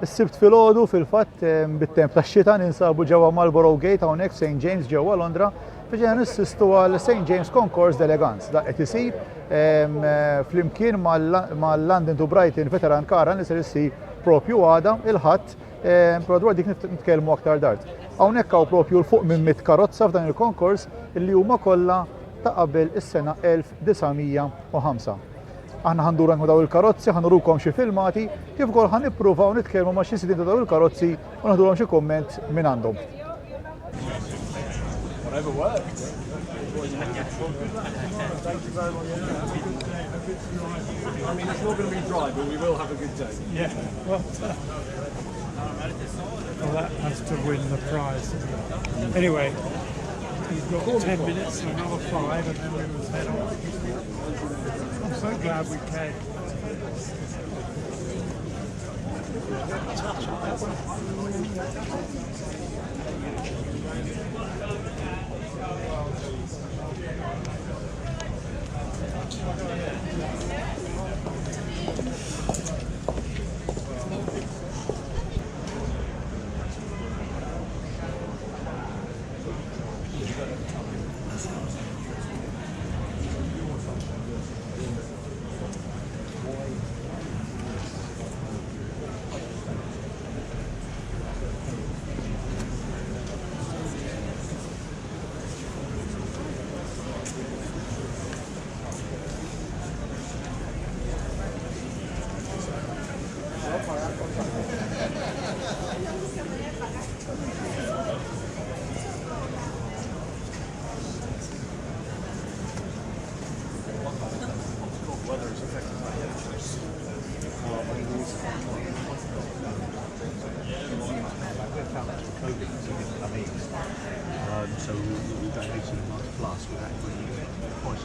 Is-sibt filgħodu fil-fatt bit-temp tax-xita ninsabu ġewwa Marlborough Gate hawnhekk St James ġewwa Londra biex nissistu għal St James Concours d'Elegance. Dak qed isir flimkien mal-London to Brighton Veteran Car li se issir propju għada il-ħadd dwar dik nitkellmu aktar dart. Hawnhekk hawn propju l fuq minn 100 karozza f'dan il-konkors illi huma kollha ta' qabel is-sena 1905. Aħna ħandura daw il-karozzi, ħanurukom xi filmati, kif ukoll ħanippruvaw nitkellmu ma' xi sidin ta' daw il-karozzi u naħdulhom xi kumment minn għandhom. Whatever works. I mean, it's not going to be dry, but we will have a good day. Yeah. Well, that has to win the prize. Anyway, you've got 10 minutes and another 5 and then we will head on. I'm so glad we came. So we don't need to much plus with that price.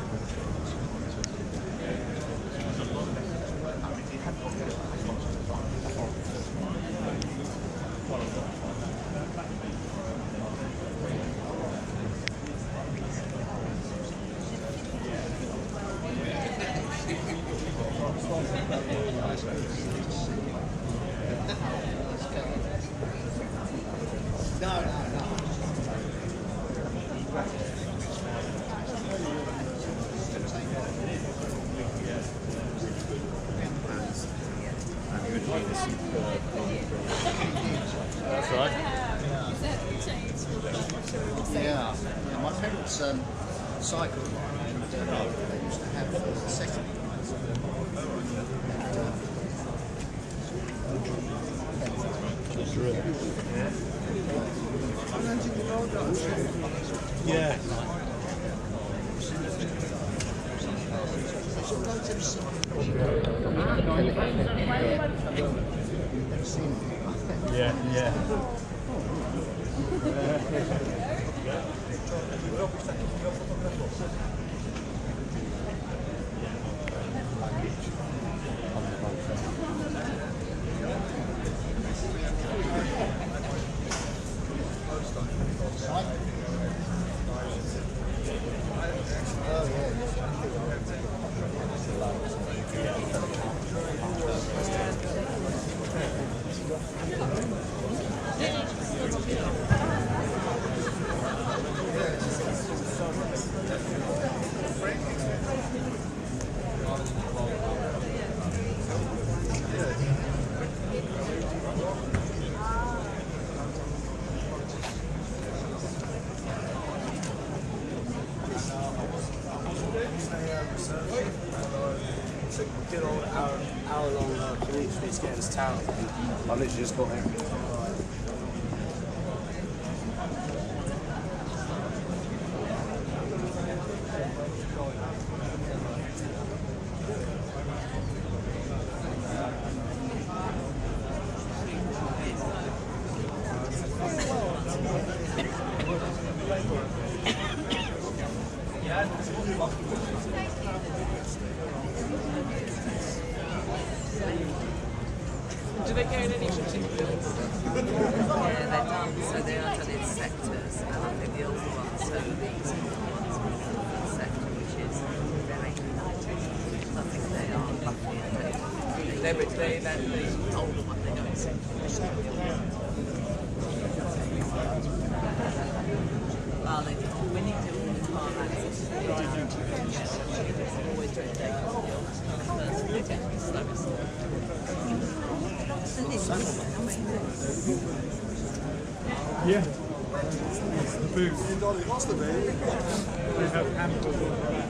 That's right. Yeah, my parents cycled and they used to have a second. Yeah. Yeah, yeah. Good old hour-long commute for me to get into town. I literally just got here. Do they go in any particular? Yeah, they're done. So they are done in sectors, and I think the older ones, so these are the ones within the sector, which is very I think they are lucky. The older one they go in sectors. Well, when you do the car access, always do it Yeah. It's the booth. They have hampers on the back.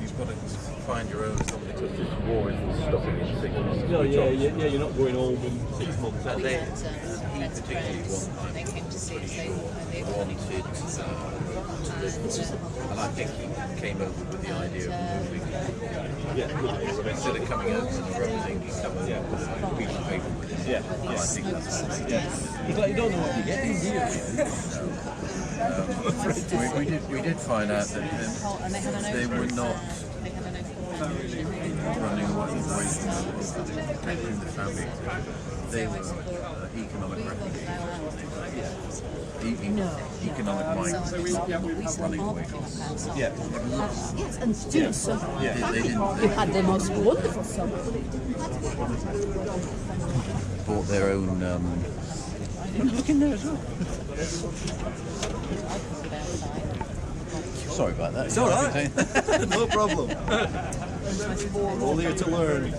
You've got to find your own something to war in stopping in 6 months. No, yeah, you're not going home in 6 months. And he particularly They came to see us, they wanted to live, and I think he came over with the idea of moving. Yeah, So instead of coming over and representing, he come over with a piece of paper with it. yeah. And I think that's what he did. It's like you don't know what you're getting, do you? We did find out that they were not running away from the family. They were economic refugees. Economic migrants, not running away from us. Yeah. Yes, and students. So They didn't. we had the most wonderful summer. Bought their own. Look in there as well. Sorry about that. It's all right. No problem. All here to learn.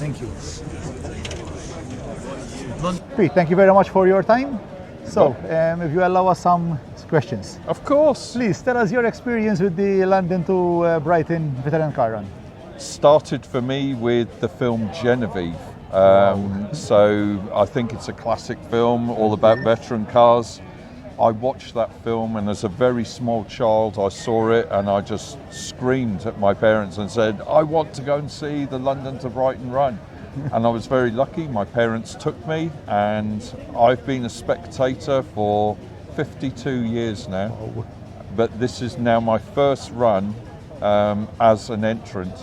Thank you. Pete, thank you very much for your time. So, if you allow us some questions. Of course. Please tell us your experience with the London to Brighton veteran car run. Started for me with the film Genevieve. So I think it's a classic film all about veteran cars. I watched that film, and as a very small child I saw it and I just screamed at my parents and said, I want to go and see the London to Brighton run. And I was very lucky, my parents took me, and I've been a spectator for 52 years now. But this is now my first run as an entrant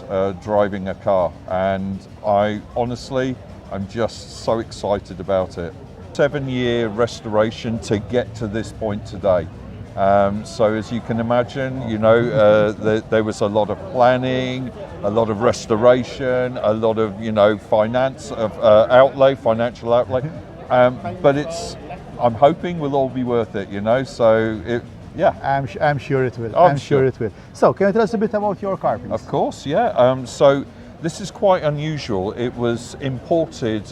driving a car, and I'm just so excited about it. 7-year restoration to get to this point today. So as you can imagine, there was a lot of planning, a lot of restoration, a lot of financial outlay. But I'm hoping will all be worth it. So yeah. I'm sure it will. Oh, I'm sure it will. So, can you tell us a bit about your car, please? Of course, yeah. So this is quite unusual. It was imported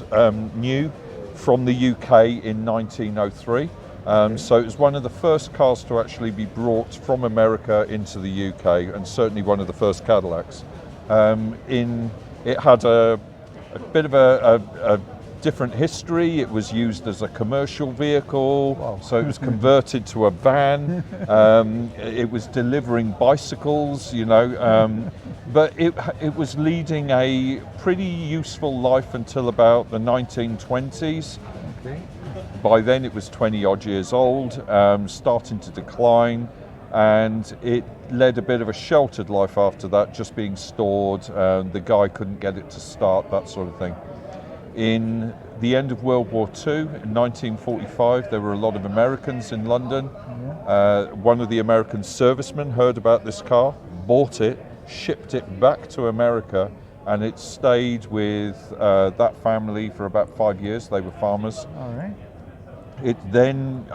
new from the UK in 1903. So it was one of the first cars to actually be brought from America into the UK, and certainly one of the first Cadillacs. It had a bit of a different history. It was used as a commercial vehicle, so it was converted to a van. It was delivering bicycles, but it was leading a pretty useful life until about the 1920s. Okay. By then it was 20 odd years old, starting to decline, and it led a bit of a sheltered life after that, just being stored. The guy couldn't get it to start, that sort of thing. In the end of World War II, in 1945, there were a lot of Americans in London. One of the American servicemen heard about this car, bought it, shipped it back to America, and it stayed with that family for about 5 years. They were farmers. All right. It then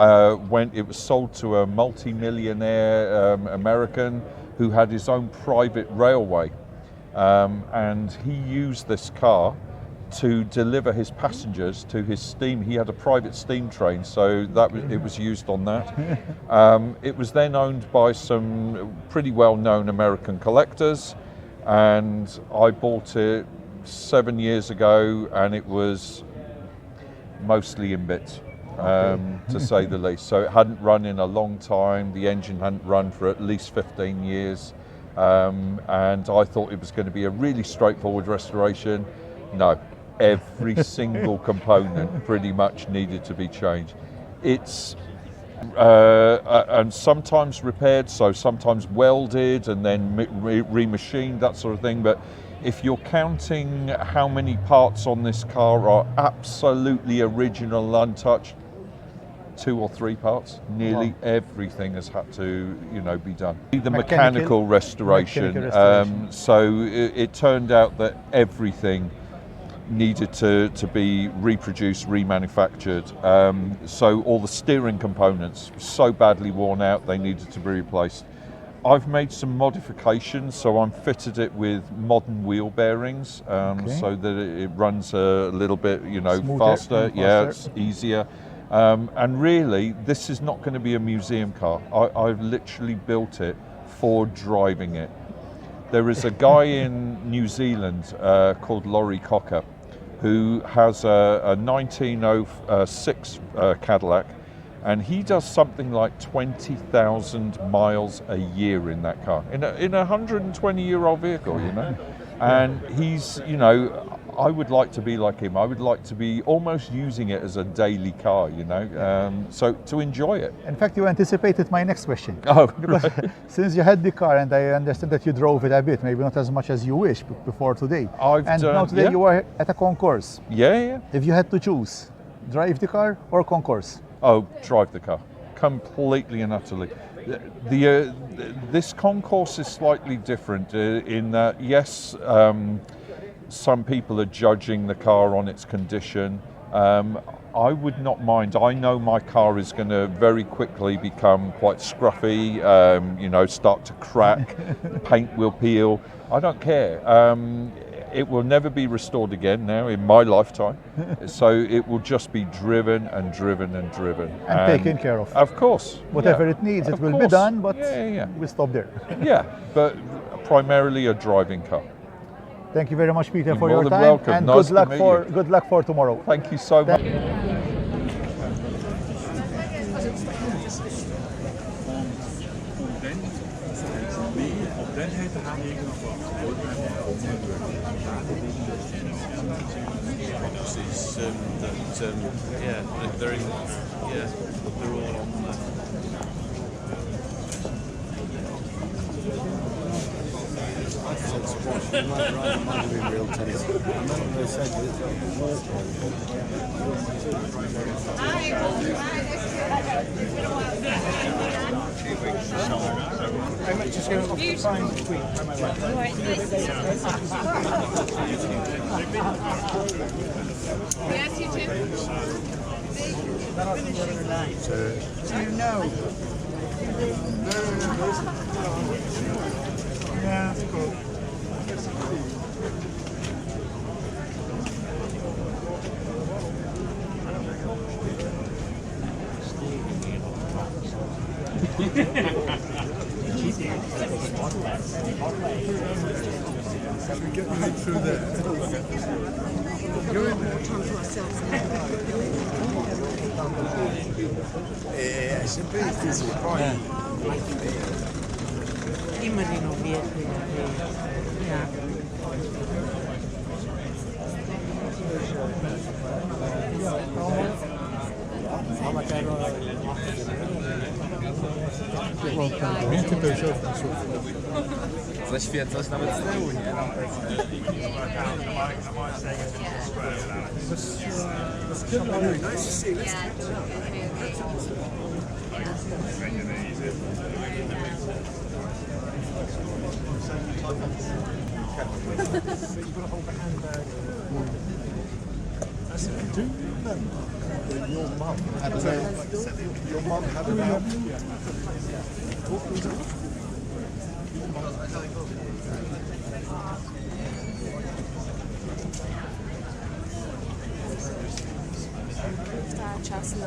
it was sold to a multi-millionaire American who had his own private railway, and he used this car to deliver his passengers to his steam. He had a private steam train, so it was used on that. It was then owned by some pretty well-known American collectors, and I bought it 7 years ago, and it was mostly in bits, to say the least. So it hadn't run in a long time. The engine hadn't run for at least 15 years, and I thought it was going to be a really straightforward restoration. No. Every single component pretty much needed to be changed. It's and sometimes repaired, so sometimes welded and then remachined, that sort of thing. But if you're counting how many parts on this car are absolutely original, untouched, 2 or 3 parts. Nearly everything has had to, be done. The mechanical restoration. So it turned out that everything needed to be reproduced, remanufactured. So all the steering components were so badly worn out, they needed to be replaced. I've made some modifications, so I'm fitted it with modern wheel bearings, so that it runs a little bit, Smoother, faster. Yeah, it's easier. And really, this is not going to be a museum car. I've literally built it for driving it. There is a guy in New Zealand called Laurie Cocker, who has a 1906 Cadillac, and he does something like 20,000 miles a year in that car, in a 120-year-old vehicle, And he's, I would like to be like him. I would like to be almost using it as a daily car, so to enjoy it. In fact, you anticipated my next question. Oh, because since you had the car, and I understand that you drove it a bit, maybe not as much as you wish before today. Now today you are at a concourse. Yeah. If you had to choose, drive the car or concourse? Oh, drive the car, completely and utterly. This concourse is slightly different in that, yes, some people are judging the car on its condition. I would not mind. I know my car is going to very quickly become quite scruffy, start to crack, paint will peel. I don't care. It will never be restored again now in my lifetime. So it will just be driven and driven and driven. And taken care of. Of course. Whatever it needs, it will be done, but we'll stop there. Yeah, but primarily a driving car. Thank you very much, Peter, for You're your time. welcome. And nice good luck for tomorrow. Thank you so much. They're all on there. I'm just going to find the tweet. Yes, you too. Do you know? Yeah, that's cool. Get right through there. You're in more time to ourselves now. It's a bit easy. Imagino bien. Yeah. Zaświetlasz nawet z tyłu, nie? Your mum had an album. Czas na...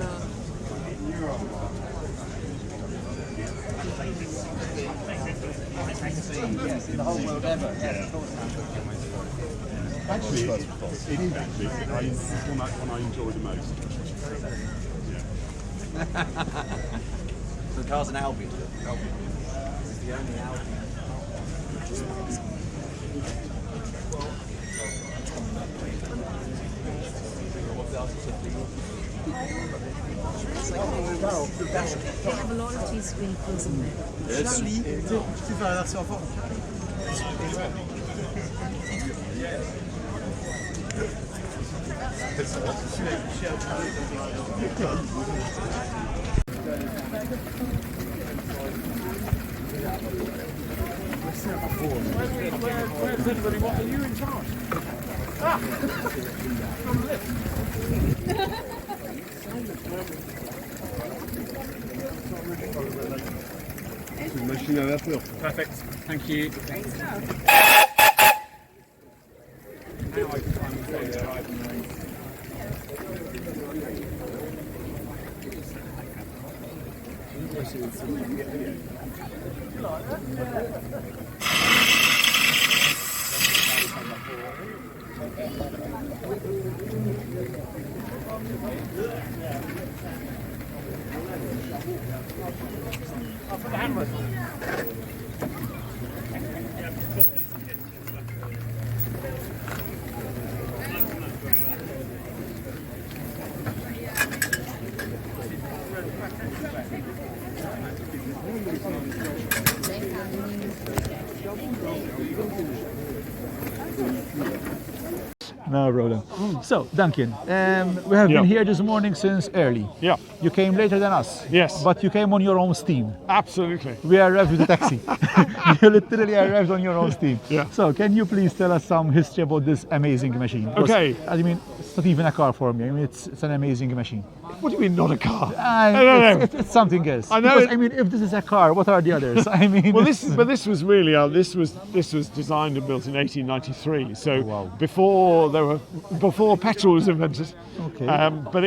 The whole world ever. Actually, it is actually. It's one I enjoy the most. So the car's an Albion. It's the only Albion. They have a lot of these vehicles in there. Where's everybody? What are you in charge? Machine à vapeur. Perfect. Thank you. No problem. So, Duncan, we have been here this morning since early. Yeah. You came later than us. Yes. But you came on your own steam. Absolutely. We arrived with a taxi. You literally arrived on your own steam. Yeah. So, can you please tell us some history about this amazing machine? Because, Okay. I mean, it's not even a car for me. I mean, it's an amazing machine. What do you mean, not a car? It's something else. I know Because, it- I mean, if this is a car, what are the others? I mean, Well, this was really this was designed and built in 1893. So Wow. before petrol was invented. Okay. But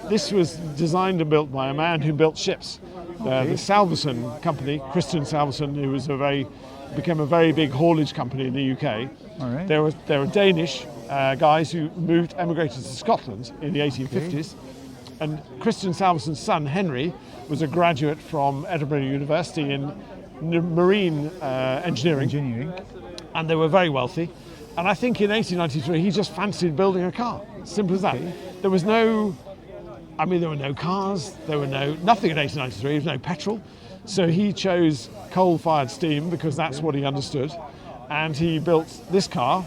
this was designed and built by a man who built ships. The Salveson company, Christian Salveson, who was became a very big haulage company in the UK. All right. They were Danish guys who emigrated to Scotland in the 1850s. And Christian Salveson's son, Henry, was a graduate from Edinburgh University in marine engineering. And they were very wealthy. And I think in 1893, he just fancied building a car. Simple as that. There were no cars, nothing in 1893, there was no petrol. So he chose coal-fired steam because that's what he understood. And he built this car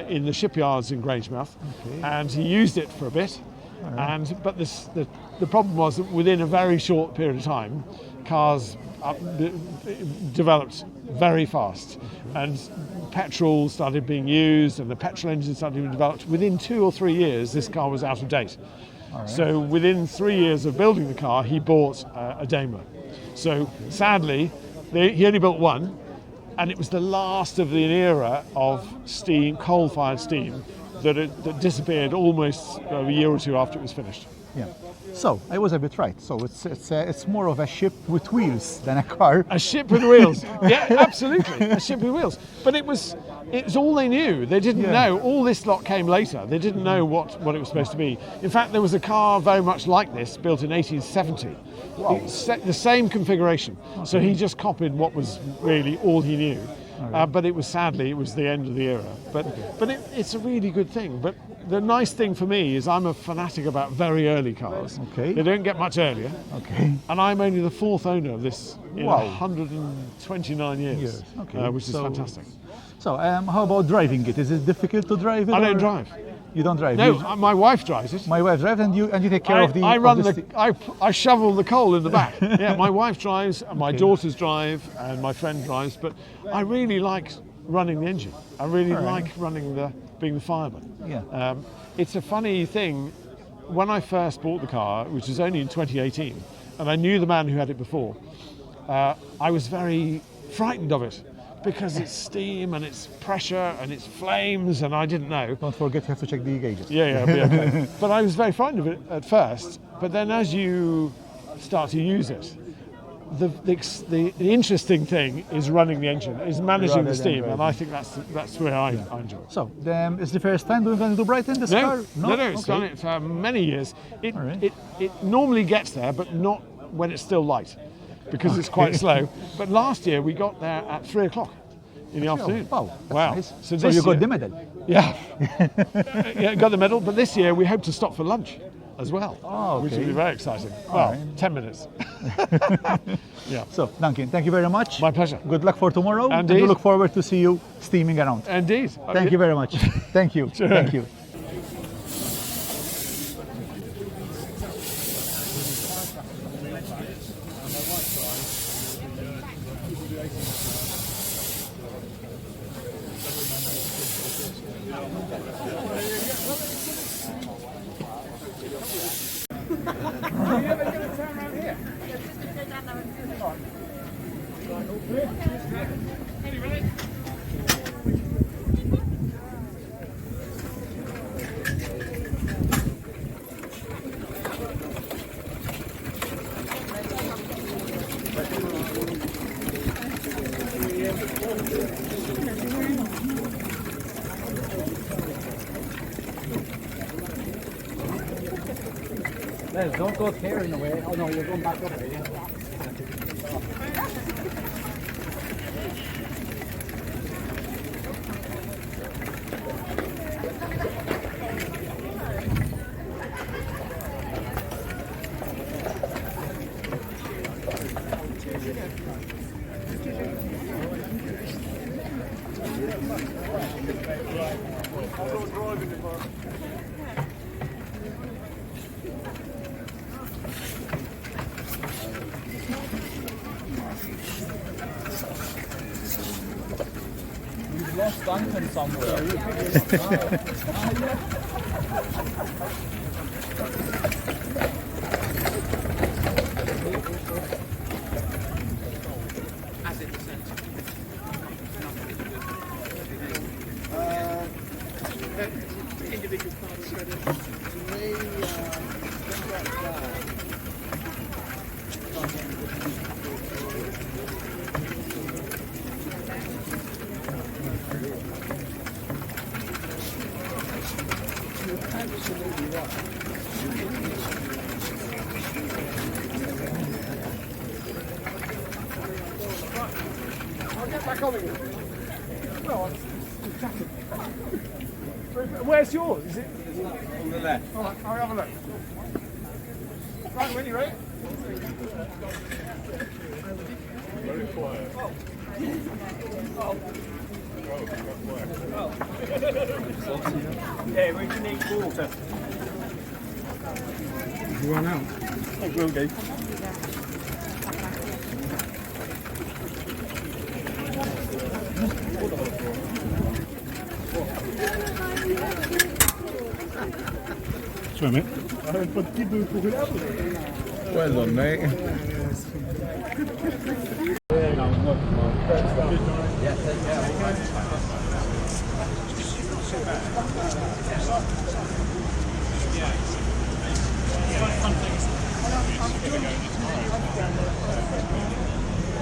in the shipyards in Grangemouth. And he used it for a bit. But the problem was that within a very short period of time, cars developed very fast, and petrol started being used, and the petrol engine started being developed. Within 2 or 3 years, this car was out of date. So within 3 years of building the car, he bought a Daimler. So sadly, he only built one, and it was the last of the era of steam, coal-fired steam, that disappeared almost a year or two after it was finished. Yeah. So I was a bit right. So it's more of a ship with wheels than a car. A ship with wheels. Yeah, absolutely. A ship with wheels. But it was all they knew. They didn't know. All this lot came later. They didn't know what it was supposed to be. In fact, there was a car very much like this built in 1870. Wow. The same configuration. So he just copied what was really all he knew. but it was sadly, it was the end of the era. But it's a really good thing. But the nice thing for me is I'm a fanatic about very early cars. Okay. They don't get much earlier. Okay. And I'm only the fourth owner of this in Wow. 129 years, Okay. which is fantastic. So, how about driving it? Is it difficult to drive it? I don't or- drive. You don't drive? No, You- my wife drives it. my wife drives, and you take care of the. I of run the I shovel the coal in the back. Yeah, my wife drives, and my daughters drive, and my friend drives. But I really like running the engine. I really like being the fireman. Yeah. It's a funny thing. When I first bought the car, which was only in 2018, and I knew the man who had it before, I was very frightened of it because it's steam and it's pressure and it's flames, and I didn't know. Don't forget, you have to check the gauges. Yeah, be okay. But I was very frightened of it at first. But then as you start to use it, the interesting thing is running the engine, is managing Rather the than steam, driving. and I think that's where I enjoy it. So, it's the first time we're going to Brighton this car? No, it's Okay. done it for many years. It, All right. it normally gets there, but not when it's still light, because it's quite slow. But last year we got there at 3 o'clock in the afternoon. Wow, that's Wow. nice. So So this you got year- the medal? Yeah. Yeah, got the medal, but this year we hope to stop for lunch as well, Oh, which will okay. be very exciting. Well, right. 10 minutes. Yeah. So, Duncan, thank you very much. My pleasure. Good luck for tomorrow. And Indeed. we look forward to see you steaming around. Indeed. Thank you very much. Thank you. Sure. Thank you. Don't go tearing away. Oh no, you're going back up there. You've lost Duncan somewhere. Where's yours? Is it? On the left. All right, I'll have a look. Right, when you're ready. Very quiet. Yeah, we can need water. You run out. It will do. Swim it. Well done, mate.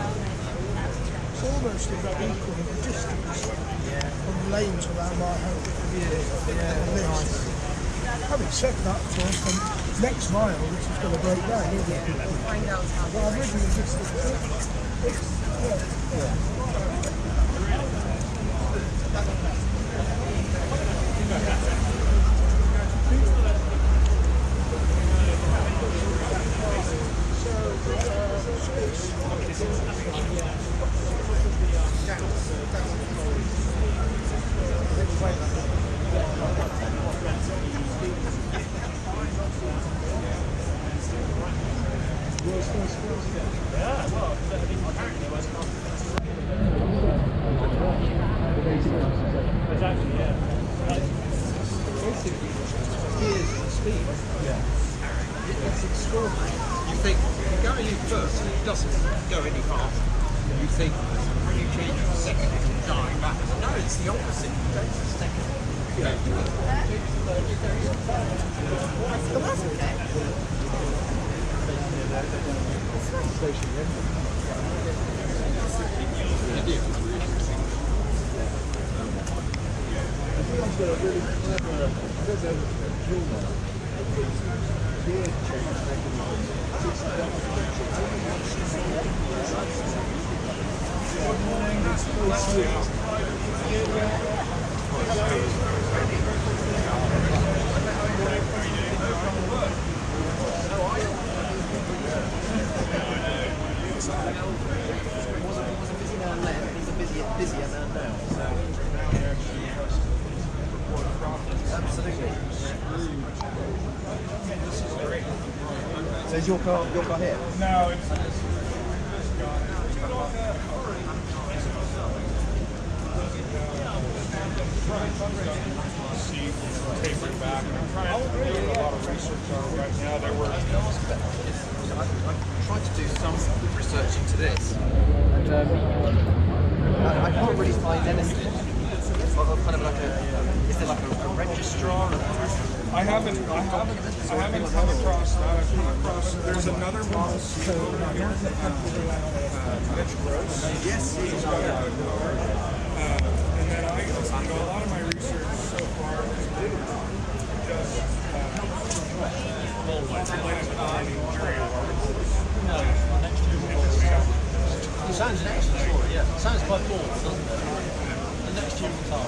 It's almost about equal in the distance from the lanes around my home. Having said that, of course, the next mile, this is going to break down, isn't it? But I've ridden the distance. really fast. You think you change the second, it's dying back. No, it's the opposite. You change the second. Well, that's okay. Busier man now. Absolutely. So is your car here? No, it's tapering back. I'm trying to do a lot of research on it right now. There were. I tried to do some research into this, and I can't really find anything. Kind of like is there like a registrar? I haven't come across that. I've come across. There's another model here, Mitch Gross. Yes. And then a lot of my research so far has been just related to the jury awards. It sounds an excellent story, yeah. It sounds quite cool, doesn't it? The next year guitar.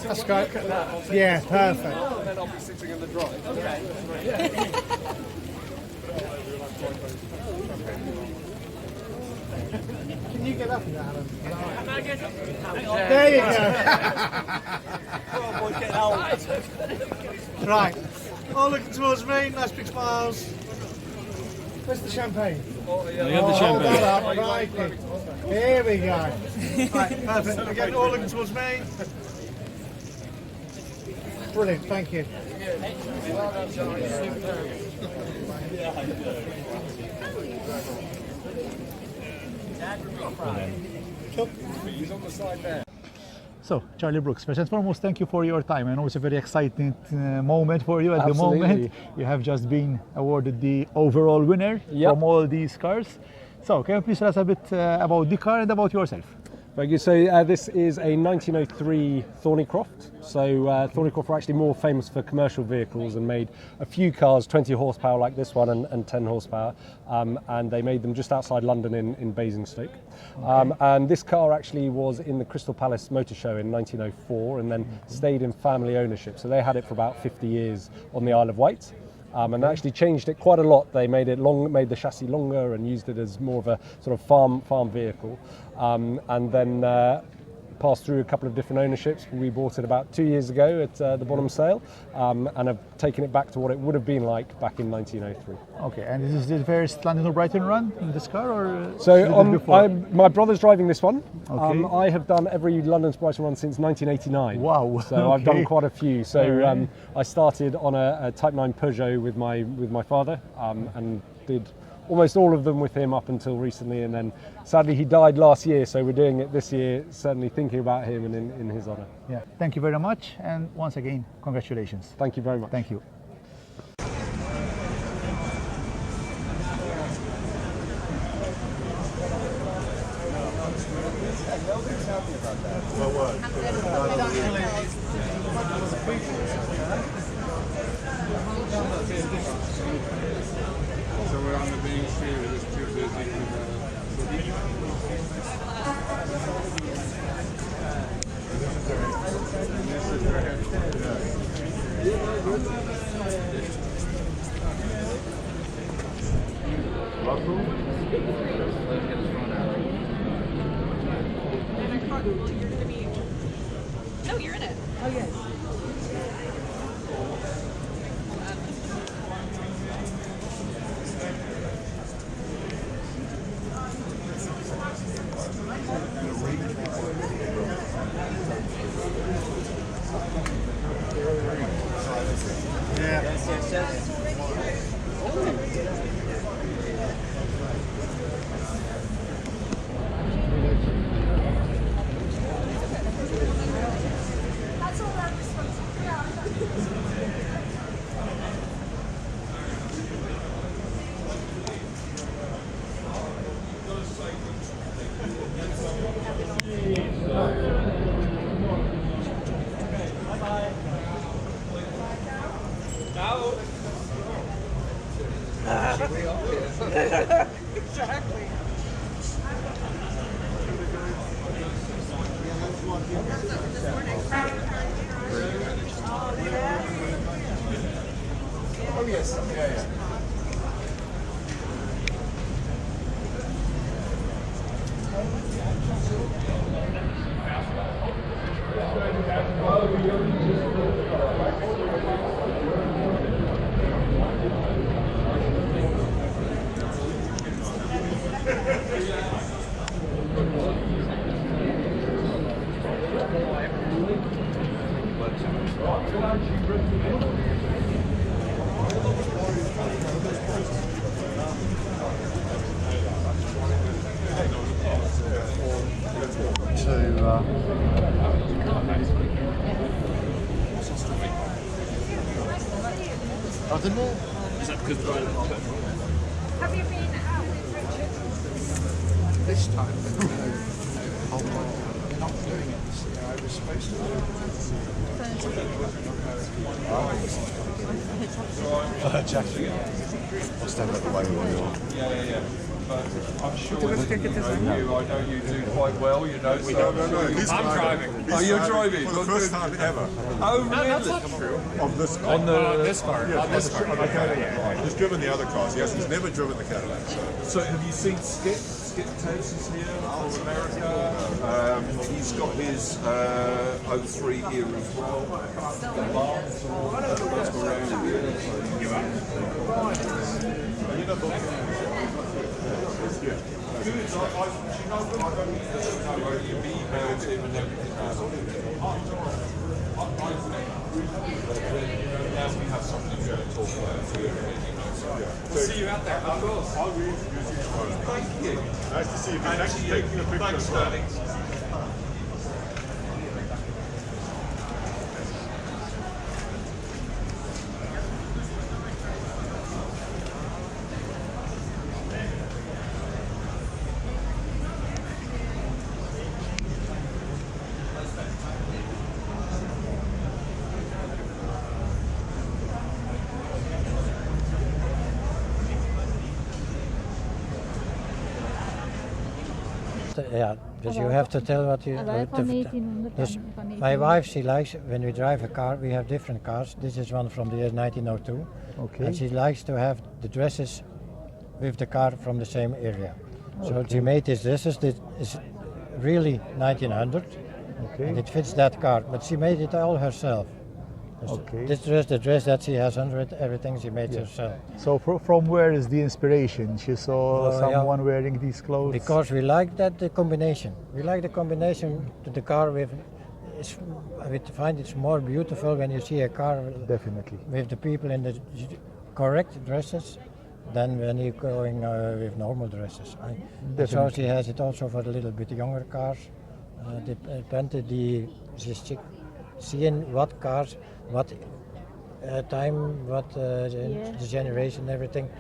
That's great. Yeah, perfect. And then I'll be sitting in the drive. Okay. Can you get up and down? There you go. Right. All looking towards me. Nice big smiles. Where's the champagne? Oh, yeah. The champagne. That up. Right. Here we go. Right, perfect. Again, all looking towards me. Brilliant, thank you. He's on the side there. So, Charlie Brooks, first and foremost, thank you for your time. I know it's a very exciting moment for you at Absolutely. the moment. You have just been awarded the overall winner from all these cars. So, can you please tell us a bit about the car and about yourself? Very good. So this is a 1903 Thornycroft. So Thornycroft were actually more famous for commercial vehicles and made a few cars, 20 horsepower like this one and 10 horsepower. And they made them just outside London in Basingstoke. And this car actually was in the Crystal Palace Motor Show in 1904 and then stayed in family ownership. So they had it for about 50 years on the Isle of Wight. And they actually changed it quite a lot. They made it made the chassis longer and used it as more of a sort of farm vehicle. And then passed through a couple of different ownerships. We bought it about 2 years ago at the bottom sale and have taken it back to what it would have been like back in 1903. Okay, and this is the first London to Brighton run in this car, or so my brother's driving this one. Okay. I have done every London to Brighton run since 1989. Wow! So I've done quite a few. So I started on a Type 9 Peugeot with my father and did almost all of them with him up until recently, and then sadly he died last year, so we're doing it this year, certainly thinking about him and in his honour. Yeah, thank you very much, and once again, congratulations. Thank you very much. Thank you. So we're on the main street, we're just too busy. No, you're in it. Oh, yes. Exactly. Oh yes, yeah. I don't know. Is that because Brighton? Have you been out with Richard? This time, oh, they're not doing it this year. I was supposed to do it. Jack, I'll stand up the way we want. Yeah. But I'm sure I know you do quite well, you know. So I'm driving. Oh, you're driving? For the first time ever. Oh, really? That's not true. On this car. On this car. Yeah, On this car. on the Cadillac. He's driven the other cars, yes. He's never driven the Cadillac. So have you seen Skip? Skip Tace is here from America. He's got his 03 here as well. Now we have something to talk about. We'll see you out there. Of course. I'll read Thank you. Nice to see you. Thanks for taking a picture. Thanks, Sterling. Yeah, because you have to tell what you... my wife, she likes, when we drive a car, we have different cars. This is one from the year 1902. Okay. And she likes to have the dresses with the car from the same area. So she made these dresses, this is really 1900. Okay. And it fits that car, but she made it all herself. Okay. This dress, the dress that she has under it, everything she made herself. So from where is the inspiration? She saw someone wearing these clothes? Because we like that the combination. We like the combination to the car with. We find it's more beautiful when you see a car. Definitely. With the people in the correct dresses than when you're going with normal dresses. So she has it also for the little bit younger cars. Seeing what cars, what time, what the generation, everything,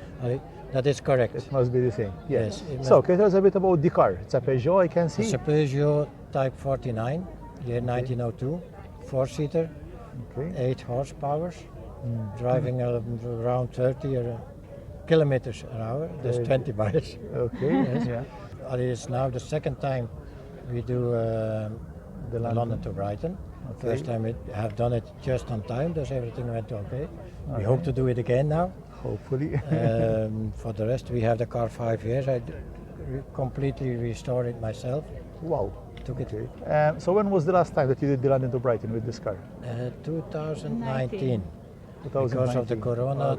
that is correct. It must be the same. Yes. So, can you tell us a bit about the car? It's a Peugeot, I can see. It's a Peugeot Type 49, year 1902, four-seater, 8 horsepower, driving around 30 kilometers an hour. That's 20 miles. Okay. Yes. Yeah. It is now the second time we do the London to Brighton. Okay. First time we have done it just on time, thus everything went okay. We hope to do it again now. Hopefully. For the rest, we have the car 5 years. I completely restored it myself. Wow. Took it. So when was the last time that you did the London to Brighton with this car? 2019. 2019. Because of the corona,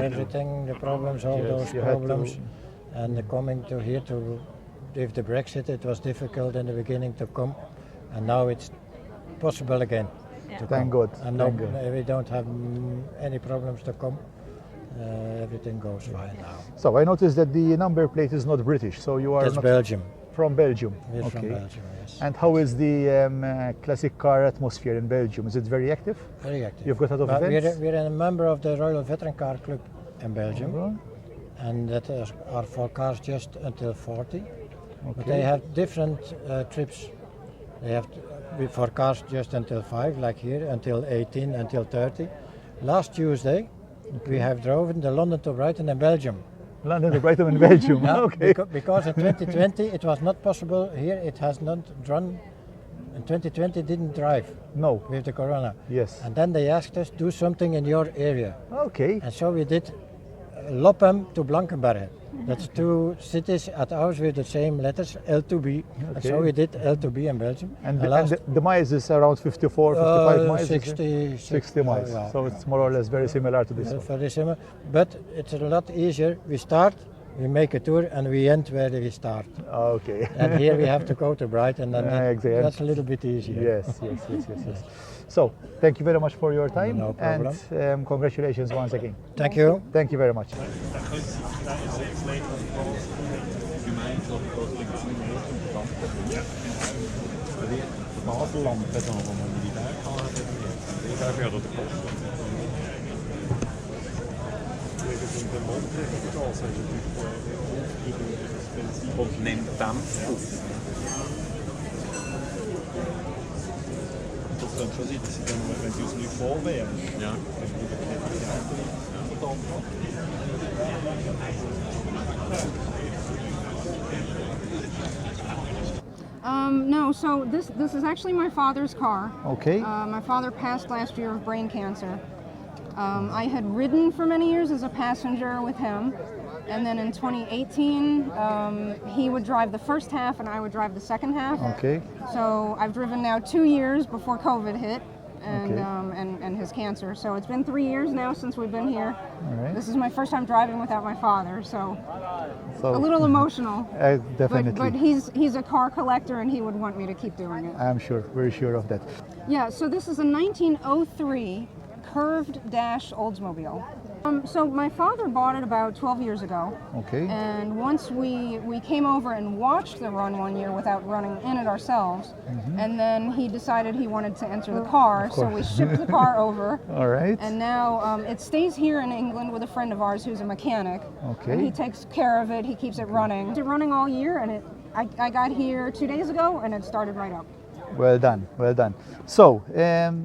everything, the problems, all those problems. And coming to here with the Brexit, it was difficult in the beginning to come. And now it's possible again. Thank God. And no, we don't have any problems to come. Everything goes fine now. So I noticed that the number plate is not British, so you are That's Belgium. From Belgium. We're from Belgium, yes. And how is the classic car atmosphere in Belgium? Is it very active? Very active. You've got a lot of events? We're a member of the Royal Veteran Car Club in Belgium, and that are for cars just until 40. But they have different trips. They have for cars just until 5, like here, until 18, until 30. Last Tuesday, we have driven the London to Brighton in Belgium. London to Brighton in Belgium, yeah, okay. Because in 2020 it was not possible here, it has not run. In 2020 didn't drive. No. With the corona. Yes. And then they asked us, do something in your area. Okay. And so we did Loppem to Blankenberge. That's 2 cities at ours with the same letters, L to B. And so we did L to B in Belgium. And the miles is around 54, 55 miles? 60 miles. Yeah. So it's more or less very similar to this one. Very similar, but it's a lot easier. We start, we make a tour, and we end where we start. Okay. And here we have to go to Brighton, and exactly. That's a little bit easier. Yes. So, thank you very much for your time. No problem. And congratulations once again. Thank you. Thank you very much. Und nimmt Dämpf auf. Das könnte schon sein, dass sie dann, wenn sie aus Leuten vorwählen, No, so this is actually my father's car. Okay. My father passed last year of brain cancer. I had ridden for many years as a passenger with him, and then in 2018 he would drive the first half and I would drive the second half. Okay. So I've driven now 2 years before COVID hit. And his cancer. So it's been 3 years now since we've been here. Right. This is my first time driving without my father, so a little emotional. Definitely. But he's a car collector and he would want me to keep doing it. I'm sure, very sure of that. Yeah, so this is a 1903 curved dash Oldsmobile. So my father bought it about 12 years ago. Okay. And once we came over and watched the run one year without running in it ourselves, and then he decided he wanted to enter the car, so we shipped the car over. All right. And now it stays here in England with a friend of ours who's a mechanic. Okay. And he takes care of it, he keeps it running. It's running all year, and I got here 2 days ago, and it started right up. Well done, well done. So,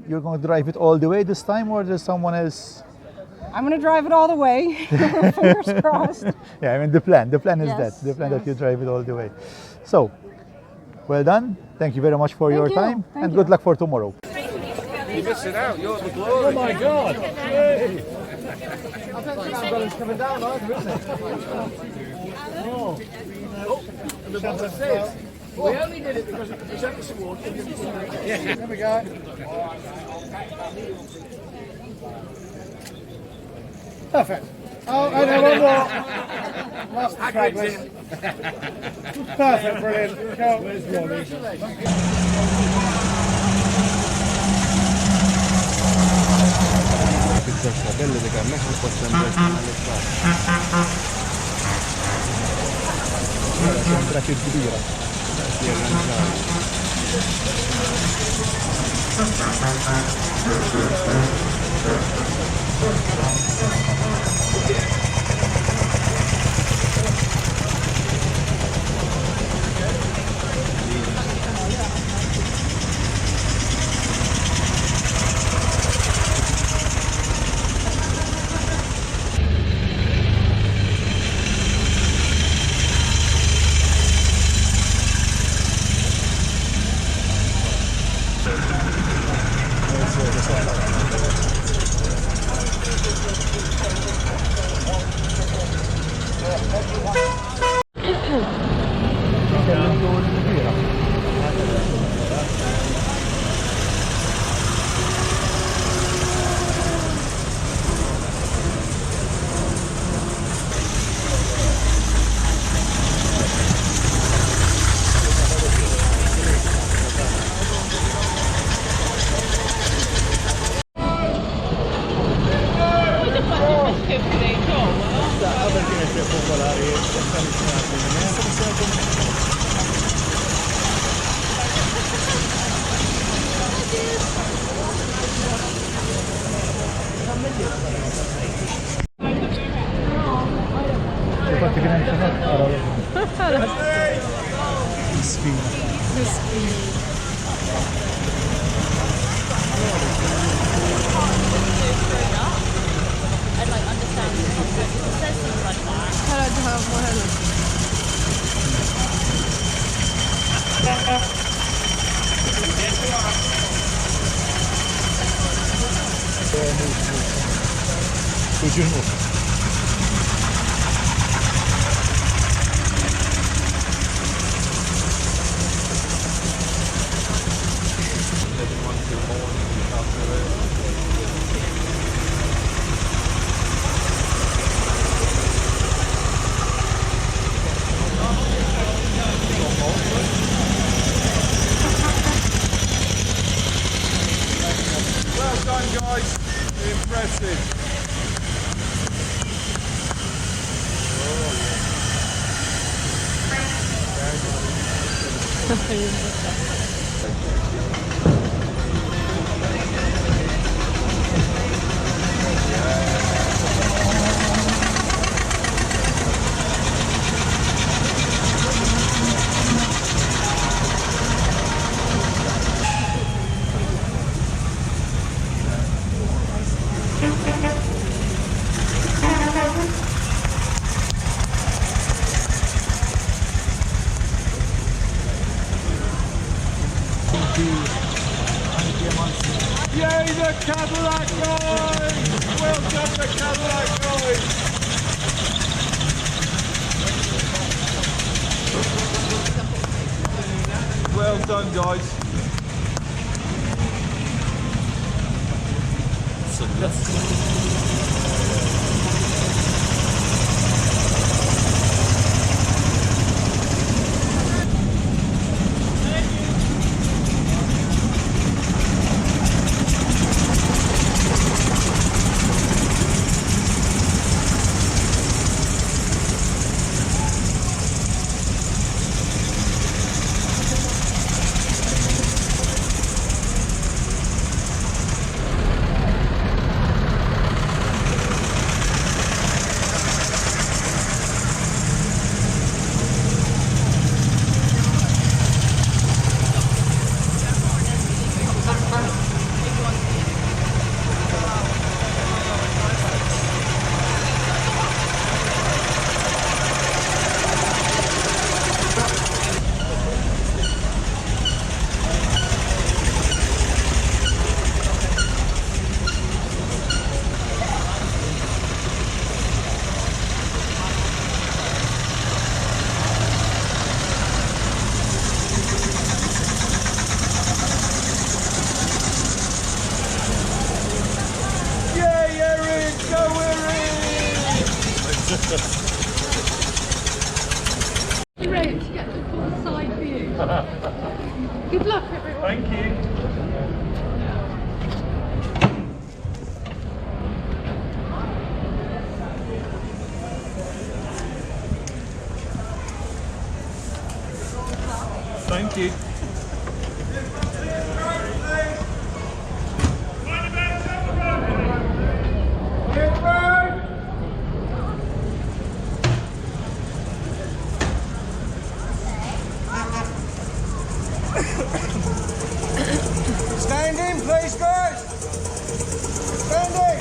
you're going to drive it all the way this time, or there's someone else? I'm going to drive it all the way, fingers crossed. Yeah, I mean the plan is Yes, that, the plan that you drive it all the way. So, well done. Thank you very much for your time, and good luck for tomorrow. You missed it out, you're the glory. Oh my God! Yay. I think the balance coming down either, isn't it? Oh, and the balance says, we only did it because it was episode one. There we go. Perfect. Oh, and then one more. Last track list. Perfect, brilliant. Go. There's Well done, guys. Impressive. Yay, the Cadillac guys! Well done, the Cadillac guys! Well done, guys. Good luck, everyone. Thank you. Thank you. Standing, please, guys. Standing.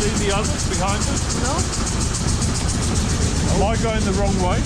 see the others behind us? No. Am I going the wrong way?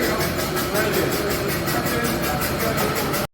Brilliant.